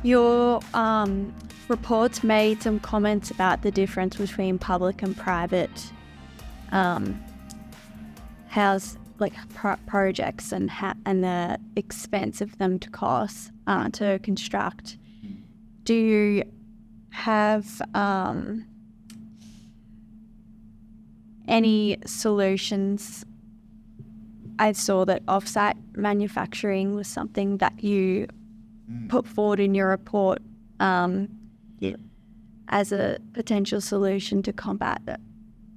Your reports made some comments about the difference between public and private projects and the expense of them to cost to construct. Do you have any solutions? I saw that offsite manufacturing was something that you put forward in your report as a potential solution to combat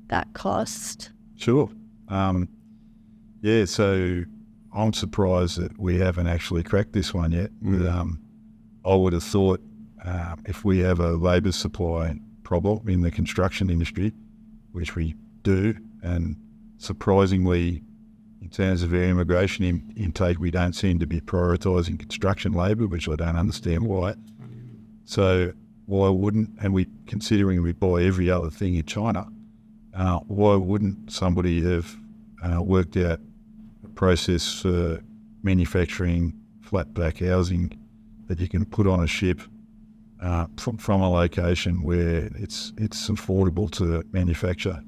that cost. Sure. So I'm surprised that we haven't actually cracked this one yet. I would have thought if we have a labour supply problem in the construction industry, which we do, and surprisingly, in terms of our immigration intake, we don't seem to be prioritising construction labour, which I don't understand why. So why wouldn't, and considering we buy every other thing in China, why wouldn't somebody have worked out a process for manufacturing flat back housing that you can put on a ship from a location where it's affordable to manufacture,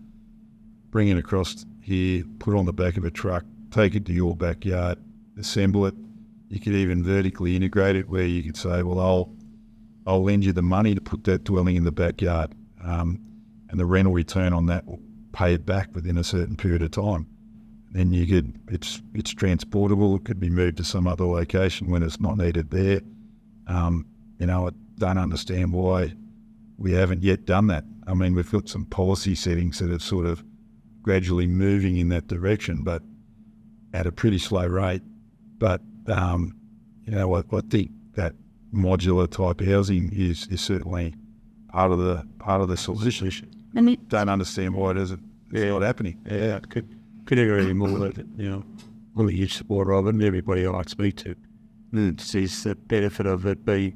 bring it across here, put it on the back of a truck, take it to your backyard, assemble it. You could even vertically integrate it where you could say, well, I'll lend you the money to put that dwelling in the backyard, and the rental return on that will pay it back within a certain period of time. Then it's transportable. It could be moved to some other location when it's not needed there. I don't understand why we haven't yet done that. I mean, we've got some policy settings that are sort of gradually moving in that direction, but at a pretty slow rate. But I think that modular type housing is certainly part of the solution. And don't understand why it's not happening. Yeah, could agree more that I'm a huge supporter of it, and everybody I speak to sees the benefit of it being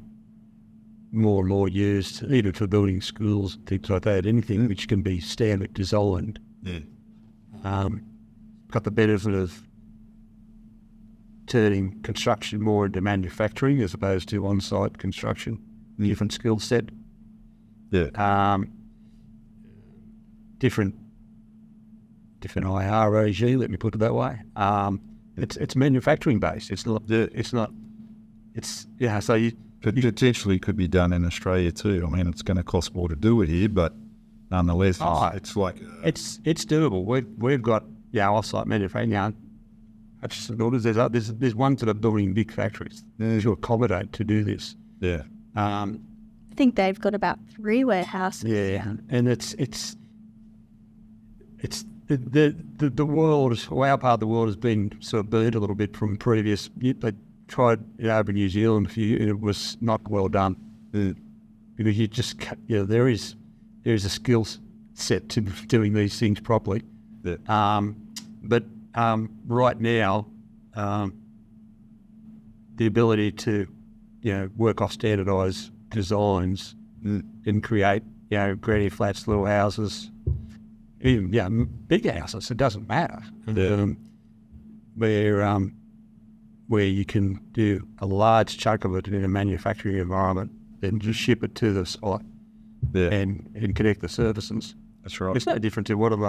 more and more used, even for building schools, things like that. Anything which can be standard designed. Yeah. Got the benefit of turning construction more into manufacturing as opposed to on-site construction, different skill set. Yeah. Different IR regime, let me put it that way. It's manufacturing based. So you potentially could be done in Australia too. I mean, it's going to cost more to do it here, but nonetheless, it's like it's doable. We've got off-site manufacturing. There's ones that are building big factories to accommodate to do this. Yeah. I think they've got about 3 warehouses. Yeah, and it's the world, our part of the world has been sort of burnt a little bit from previous. They tried over in New Zealand and it was not well done. Because you just there is a skill set to doing these things properly. Yeah. But right now, the ability to work off standardised designs and create granny flats, little houses, even big houses, it doesn't matter. Where you can do a large chunk of it in a manufacturing environment, then just ship it to the site and connect the services. That's right. It's no different to one of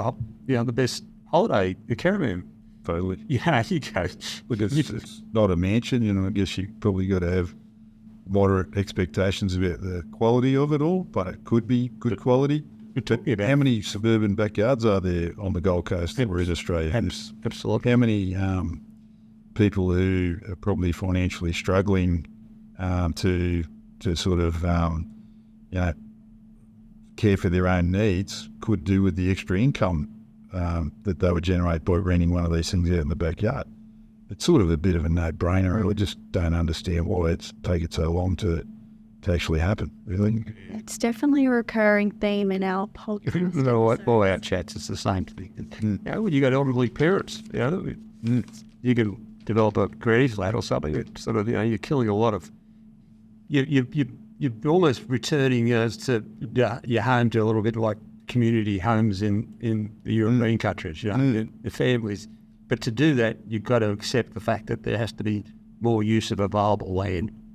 the best holiday, the caravan. Totally. Yeah, you go. Look, it's not a mansion, I guess you probably got to have moderate expectations about the quality of it all, but it could be good quality. How many suburban backyards are there on the Gold Coast or in Australia? Absolutely. How many people who are probably financially struggling to sort of care for their own needs could do with the extra income that they would generate by renting one of these things out in the backyard? It's sort of a bit of a no-brainer. I just don't understand why it's taken so long to actually happen, really. It's definitely a recurring theme in our podcast. All our chats, it's the same thing. When you got elderly parents, you can develop a granny flat or something. It's sort of, you're killing a lot of... You're almost returning to your home to a little bit like community homes in the European countries, the families. But to do that, you've got to accept the fact that there has to be more use of available land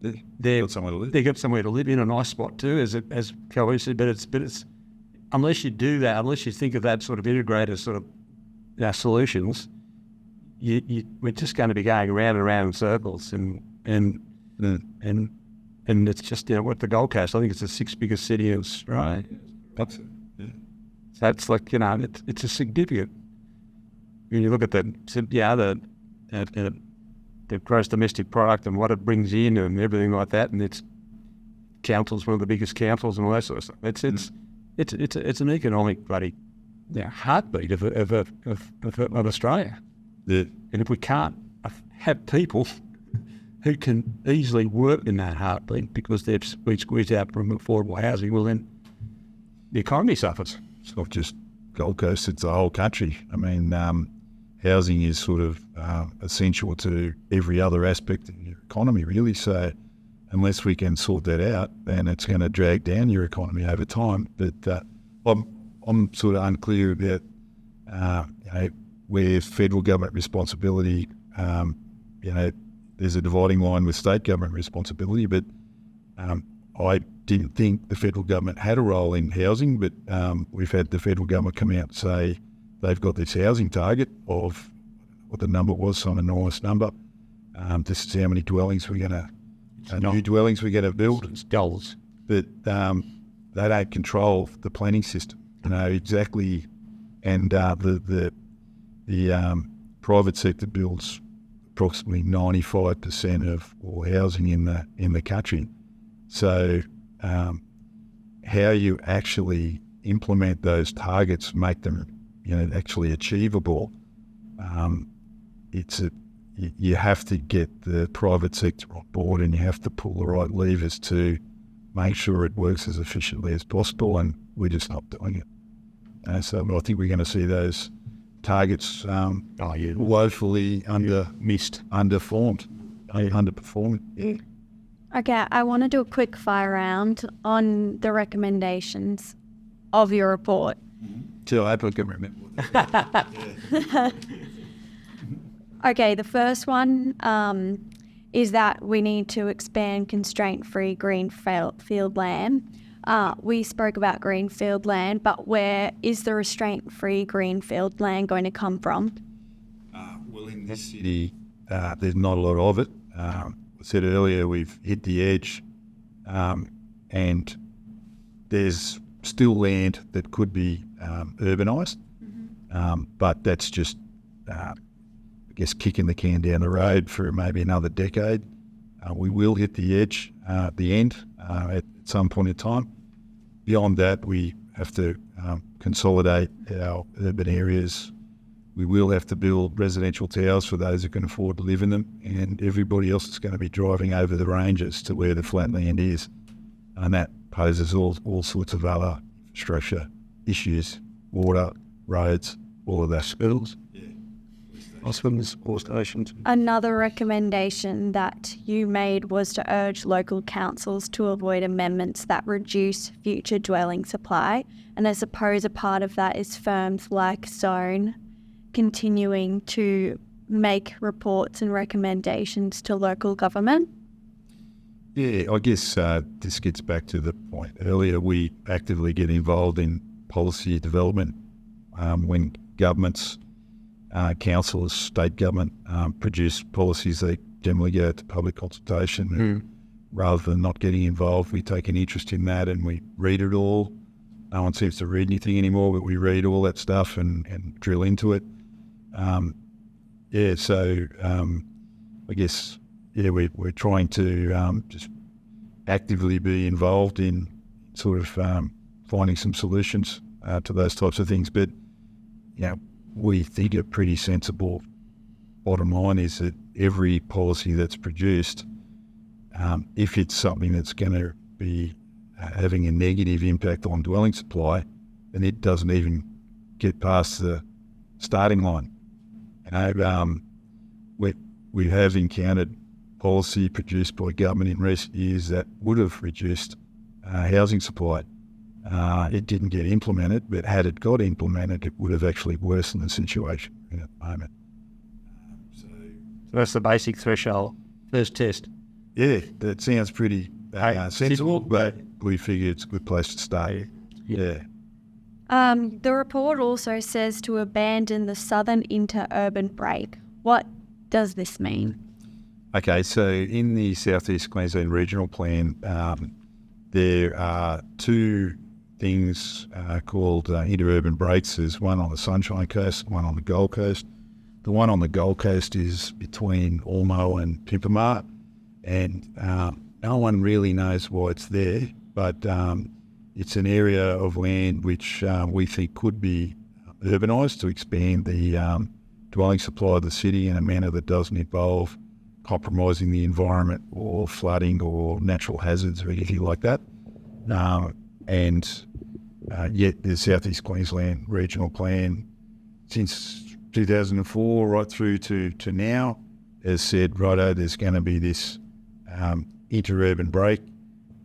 they've got somewhere to live. They've got somewhere to live in a nice spot too, as Kelly said. But it's unless you do that, unless you think of that sort of integrated sort of solutions, we're just going to be going around and around in circles, and it's just what the Gold Coast. I think it's the sixth biggest city in Australia. That's it. Yeah. So it's like it's a significant. When you look at the gross domestic product and what it brings in and everything like that, and it's council's one of the biggest councils and all that sort of stuff. It's an economic bloody heartbeat of Australia. Yeah. And if we can't have people who can easily work in that heartbeat because they've squeezed out from affordable housing, well then the economy suffers. It's not just Gold Coast, it's the whole country. I mean, housing is sort of essential to every other aspect of your economy, really. So unless we can sort that out, then it's going to drag down your economy over time. But I'm sort of unclear about where federal government responsibility, there's a dividing line with state government responsibility, but I didn't think the federal government had a role in housing, but we've had the federal government come out and say they've got this housing target of what the number was, some enormous number. This is how many dwellings we're going to, new dwellings we're going to build. It's dollars. But they don't control the planning system, exactly. And the private sector builds approximately 95% of all housing in the country. So how you actually implement those targets, make them actually achievable, you have to get the private sector on board, and you have to pull the right levers to make sure it works as efficiently as possible, and we're just not doing it. So I think we're going to see those targets woefully underperformed. Yeah. Okay, I want to do a quick fire round on the recommendations of your report. So I can remember. Okay, the first one is that we need to expand constraint-free greenfield land. We spoke about greenfield land, but where is the restraint-free greenfield land going to come from? Well, in this city, there's not a lot of it. I said earlier, we've hit the edge, and there's still land that could be urbanised, but that's just, I guess, kicking the can down the road for maybe another decade. We will hit the edge at the end at some point in time. Beyond that, we have to consolidate our urban areas. We will have to build residential towers for those who can afford to live in them, and everybody else is going to be driving over the ranges to where the flat land is. And that poses all sorts of other infrastructure issues, water, roads, all of that. Schools. Hospitals, all stations. Another recommendation that you made was to urge local councils to avoid amendments that reduce future dwelling supply. And I suppose a part of that is firms like Zone continuing to make reports and recommendations to local government. Yeah, I guess this gets back to the point earlier. We actively get involved in policy development when governments, councils, state government produce policies. They generally go to public consultation. And rather than not getting involved, we take an interest in that and we read it all. No one seems to read anything anymore, but we read all that stuff and drill into it. So I guess we're trying to just actively be involved in sort of finding some solutions to those types of things. But we think a pretty sensible bottom line is that every policy that's produced, if it's something that's going to be having a negative impact on dwelling supply, then it doesn't even get past the starting line. We have encountered policy produced by government in recent years that would have reduced housing supply. It didn't get implemented, but had it got implemented, it would have actually worsened the situation at the moment. So that's the basic threshold, first test. Yeah, that sounds pretty sensible, but we figure it's a good place to stay. Yeah. The report also says to abandon the southern interurban break. What does this mean? Okay, so in the South East Queensland Regional Plan, there are two things called interurban breaks. There's one on the Sunshine Coast, one on the Gold Coast. The one on the Gold Coast is between Ormo and Pimpamar, and no one really knows why it's there, but it's an area of land which we think could be urbanised to expand the dwelling supply of the city in a manner that doesn't involve compromising the environment or flooding or natural hazards or anything like that. Yet the South East Queensland Regional Plan, since 2004 right through to now, has said, righto, there's going to be this interurban break.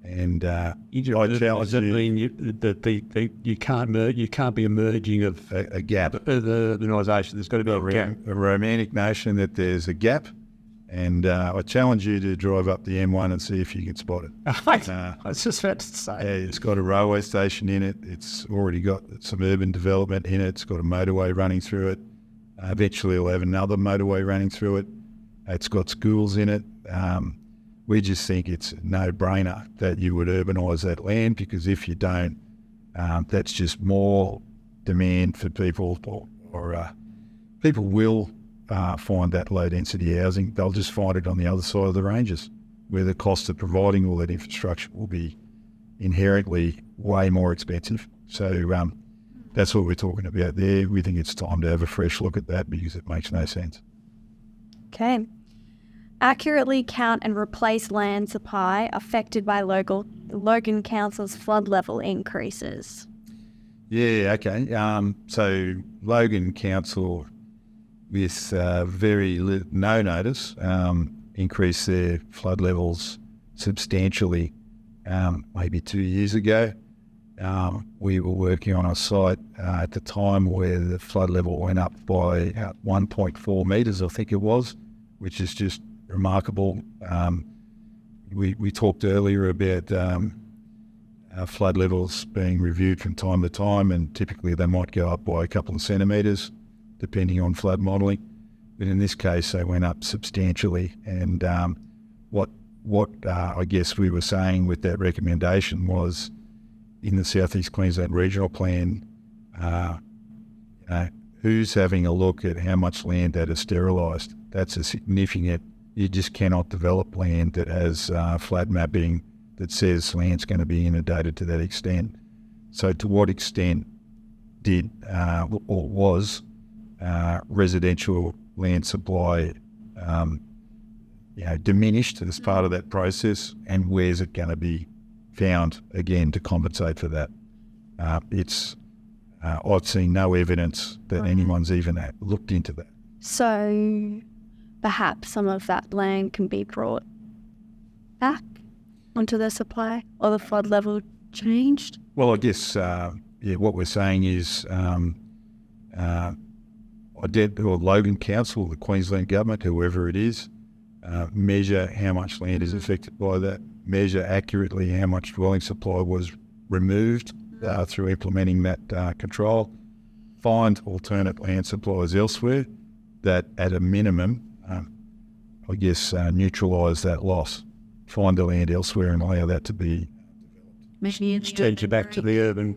And I challenge does that mean that you can't be a merging of a gap, urbanisation? There's got to be a gap. A romantic notion that there's a gap. And I challenge you to drive up the M1 and see if you can spot it. I was just about to say. Yeah, it's got a railway station in it. It's already got some urban development in it. It's got a motorway running through it. Eventually it'll have another motorway running through it. It's got schools in it. We just think it's a no-brainer that you would urbanise that land, because if you don't, that's just more demand for people, or people will find that low-density housing. They'll just find it on the other side of the ranges, where the cost of providing all that infrastructure will be inherently way more expensive. So that's what we're talking about there. We think it's time to have a fresh look at that, because it makes no sense. Okay. Accurately count and replace land supply affected by Logan Council's flood level increases. Yeah, okay. So Logan Council, with very no notice, increased their flood levels substantially maybe 2 years ago. We were working on a site at the time where the flood level went up by 1.4 metres, I think it was, which is just remarkable. We talked earlier about flood levels being reviewed from time to time, and typically they might go up by a couple of centimetres depending on flood modelling. But in this case, they went up substantially. And what I guess we were saying with that recommendation was, in the South East Queensland Regional Plan, who's having a look at how much land that is sterilised? That's a significant. You just cannot develop land that has flat mapping that says land's going to be inundated to that extent. So to what extent did or was residential land supply diminished as part of that process, and where's it going to be found again to compensate for that? I've seen no evidence that anyone's even looked into that. So perhaps some of that land can be brought back onto the supply, or the flood level changed? Well, I guess what we're saying is Logan Council, the Queensland Government, whoever it is, measure how much land is affected by that, measure accurately how much dwelling supply was removed through implementing that control, find alternate land supplies elsewhere that at a minimum, neutralise that loss, find the land elsewhere and allow that to be change you back to the urban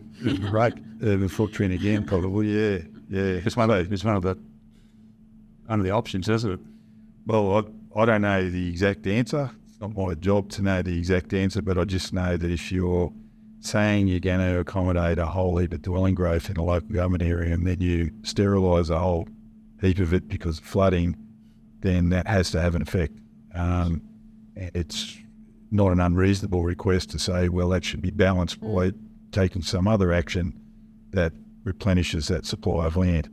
footprint again, probably. Yeah. It's one of the options, isn't it? Well, I don't know the exact answer. It's not my job to know the exact answer, but I just know that if you're saying you're going to accommodate a whole heap of dwelling growth in a local government area, and then you sterilise a whole heap of it because of flooding, then that has to have an effect. And it's not an unreasonable request to say, well, that should be balanced by taking some other action that replenishes that supply of land.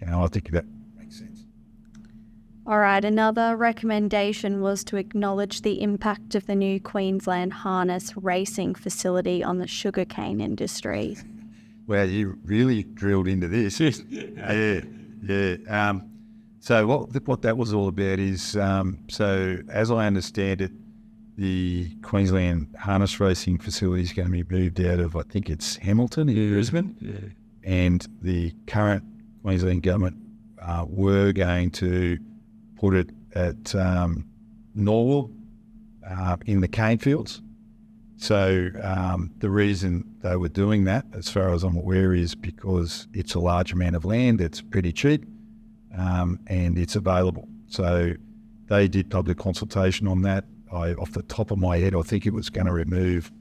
I think that makes sense. All right, another recommendation was to acknowledge the impact of the new Queensland harness racing facility on the sugarcane industry. Well, you really drilled into this. Yeah. So what that was all about is, so as I understand it, the Queensland harness racing facility is going to be moved out of, I think it's Hamilton in Brisbane, and the current Queensland government were going to put it at Norwell in the cane fields. So the reason they were doing that, as far as I'm aware, is because it's a large amount of land, it's pretty cheap, and it's available. So they did public consultation on that. Off the top of my head, I think it was going to remove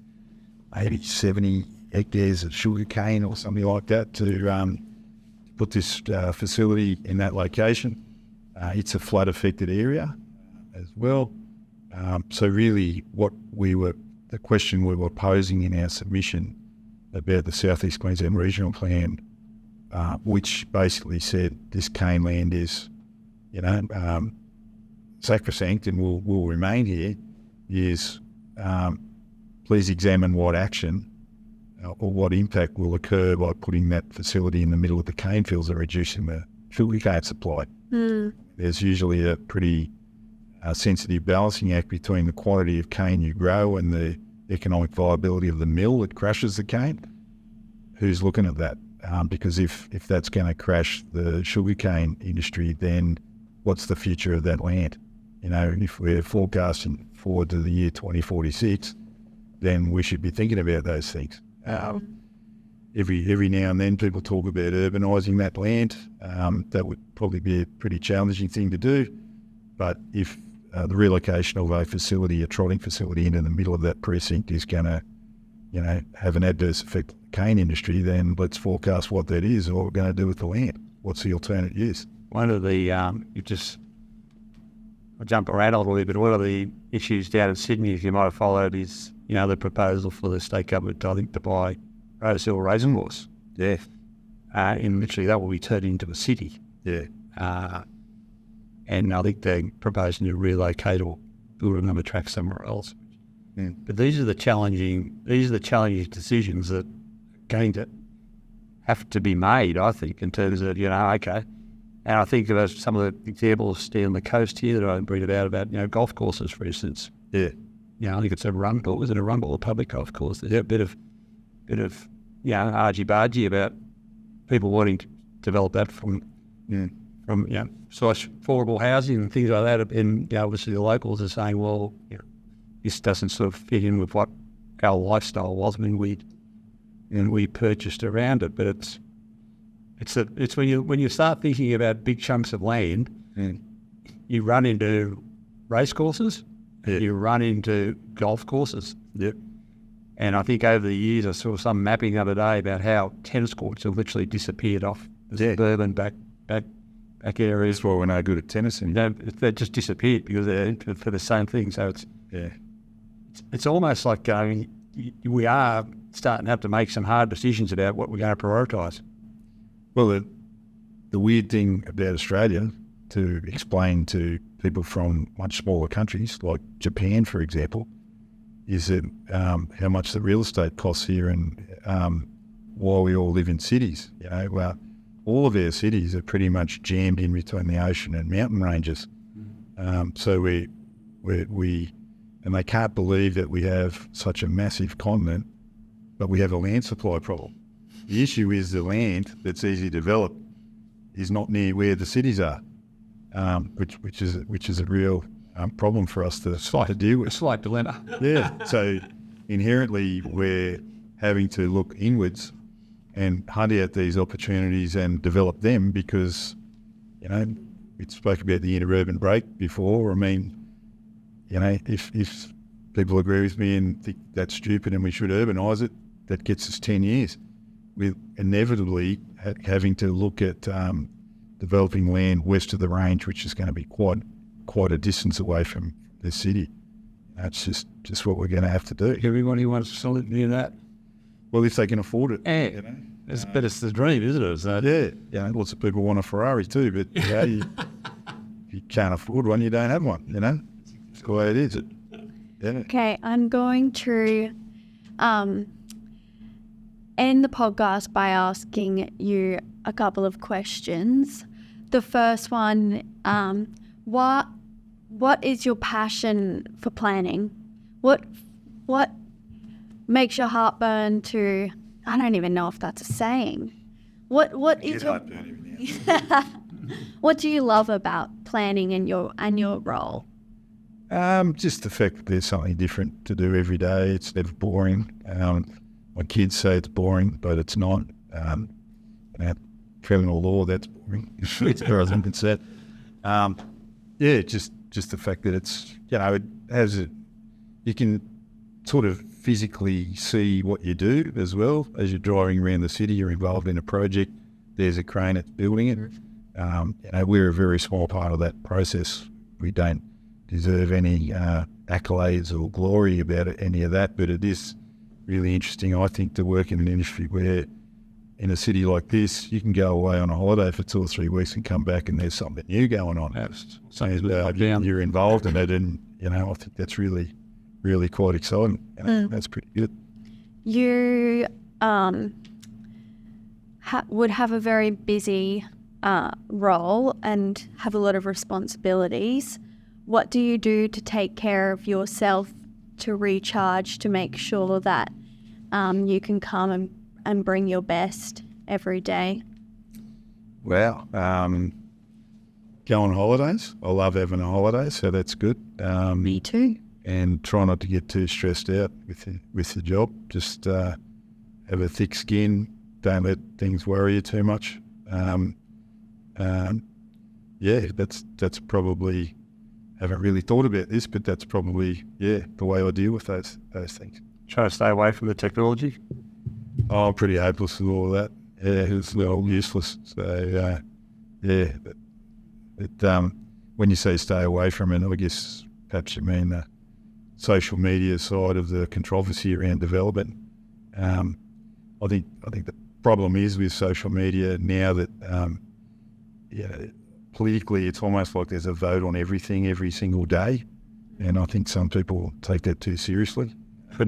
maybe 70 hectares of sugar cane or something like that to put this facility in that location. It's a flood-affected area as well. So really the question we were posing in our submission about the South East Queensland Regional Plan, which basically said this cane land is, sacrosanct and will remain here, is please examine what action or what impact will occur by putting that facility in the middle of the cane fields and reducing the sugar cane supply. There's usually a pretty sensitive balancing act between the quantity of cane you grow and the economic viability of the mill that crushes the cane. Who's looking at that? Because if that's going to crash the sugarcane industry, then what's the future of that land? If we're forecasting forward to the year 2046, then we should be thinking about those things. Every now and then people talk about urbanising that land. That would probably be a pretty challenging thing to do. But if the relocation of a trotting facility into the middle of that precinct is going to, have an adverse effect on the cane industry, then let's forecast what that is or what we're going to do with the land. What's the alternate use? One of the, I'll jump around a little bit, but one of the issues down in Sydney, if you might have followed, is, the proposal for the state government, I think, to buy Rose Hill Raisin Wars. Yeah. And literally that will be turned into a city. Yeah. And I think they're proposing to relocate or build another track somewhere else. Yeah. But these are the challenging decisions that are going to have to be made, I think, in terms of, okay. And I think of some of the examples down the coast here that I read about, golf courses, for instance. Yeah. I think it's a Rundle. Is it a Rundle or public golf course? There's a bit of argy-bargy about people wanting to develop that from such affordable housing and things like that. And obviously the locals are saying, well, this doesn't sort of fit in with what our lifestyle was when we purchased around it. But it's when you start thinking about big chunks of land, you run into race courses, you run into golf courses. Yep. And I think over the years I saw some mapping the other day about how tennis courts have literally disappeared off the suburban back areas. That's why we're no good at tennis anymore. They just disappeared because they're for the same thing. So it's almost like we are starting to have to make some hard decisions about what we're going to prioritise. Well, the weird thing about Australia, to explain to people from much smaller countries like Japan, for example, is that how much the real estate costs here and why we all live in cities. Well, all of our cities are pretty much jammed in between the ocean and mountain ranges. So we and they can't believe that we have such a massive continent, but we have a land supply problem. The issue is the land that's easy to develop is not near where the cities are, which is a real problem for us to deal with. A slight dilemma. Yeah. So inherently we're having to look inwards and hunt out these opportunities and develop them because, we spoke about the interurban break before. I mean, if people agree with me and think that's stupid and we should urbanise it, that gets us 10 years. We're inevitably having to look at developing land west of the range, which is going to be quite a distance away from the city. That's just what we're going to have to do. Everybody wants to live near that. Well, if they can afford it. Yeah. But it's the dream, isn't it? So yeah. Lots of people want a Ferrari too, but if you can't afford one, you don't have one. It's the way it is. Yeah. Okay, I'm going to end the podcast by asking you a couple of questions. the first one, what is your passion for planning? What makes your heart burn to? I don't even know if that's a saying. What is your? What do you love about planning and your role? Just the fact that there's something different to do every day. It's never boring. My kids say it's boring, but it's not. Criminal law, that's boring as far as I'm concerned. Just the fact that it's, it has it. You can sort of physically see what you do as well. As you're driving around the city, you're involved in a project. There's a crane that's building it. We're a very small part of that process. We don't deserve any accolades or glory about any of that, but it is really interesting, I think, to work in an industry where in a city like this, you can go away on a holiday for 2 or 3 weeks and come back and there's something new going on. You're involved in it, and I think that's really, really quite exciting. That's pretty good. You would have a very busy role and have a lot of responsibilities. What do you do to take care of yourself, to recharge, to make sure that you can come and bring your best every day? Well, go on holidays. I love having a holiday, so that's good. Me too. And try not to get too stressed out with the job. Just have a thick skin. Don't let things worry you too much. That's probably, haven't really thought about this, but that's probably, the way I deal with those things. Try to stay away from the technology. Oh, I'm pretty hopeless with all of that. It's all useless. So, when you say stay away from it, I guess perhaps you mean the social media side of the controversy around development. I think the problem is with social media now that, politically, it's almost like there's a vote on everything every single day. And I think some people take that too seriously. We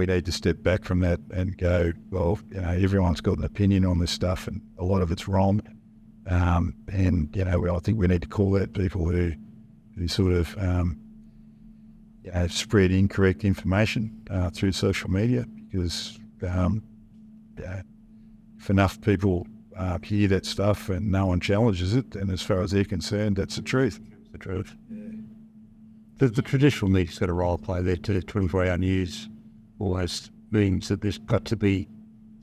need to step back from that and go, well, everyone's got an opinion on this stuff and a lot of it's wrong. I think we need to call out people who sort of, spread incorrect information through social media, because if enough people hear that stuff and no one challenges it, and as far as they're concerned, that's the truth. The truth. The traditional media's got a role to play there too. 24-hour news almost means that there's got to be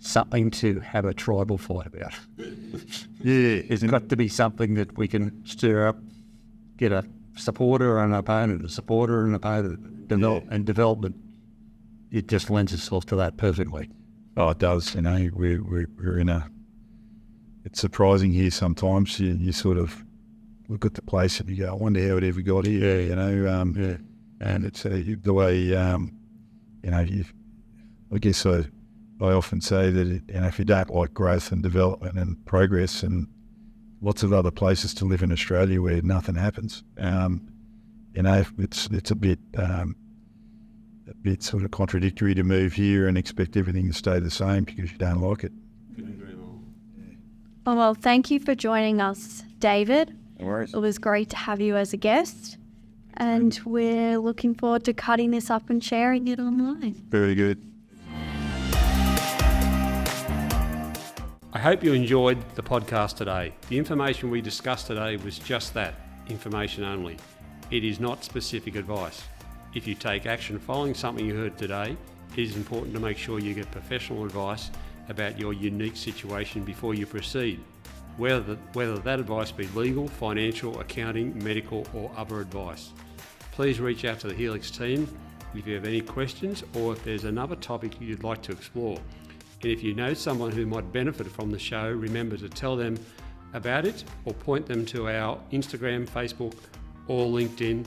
something to have a tribal fight about. It's got to be something that we can stir up, get a supporter and an opponent, a supporter and an opponent, and development. It just lends itself to that perfectly. Oh, it does. We're in a. It's surprising here sometimes. You sort of look at the place and you go, I wonder how it ever got here. And it's the way. I guess I often say that if you don't like growth and development and progress and lots of other places to live in Australia where nothing happens, it's a bit sort of contradictory to move here and expect everything to stay the same because you don't like it. Oh, well, thank you for joining us, David. No worries. It was great to have you as a guest, and we're looking forward to cutting this up and sharing it online. Very good. I hope you enjoyed the podcast today. The information we discussed today was just that, information only. It is not specific advice. If you take action following something you heard today, it is important to make sure you get professional advice about your unique situation before you proceed, whether that advice be legal, financial, accounting, medical or other advice. Please reach out to the Helix team if you have any questions or if there's another topic you'd like to explore. And if you know someone who might benefit from the show, remember to tell them about it or point them to our Instagram, Facebook or LinkedIn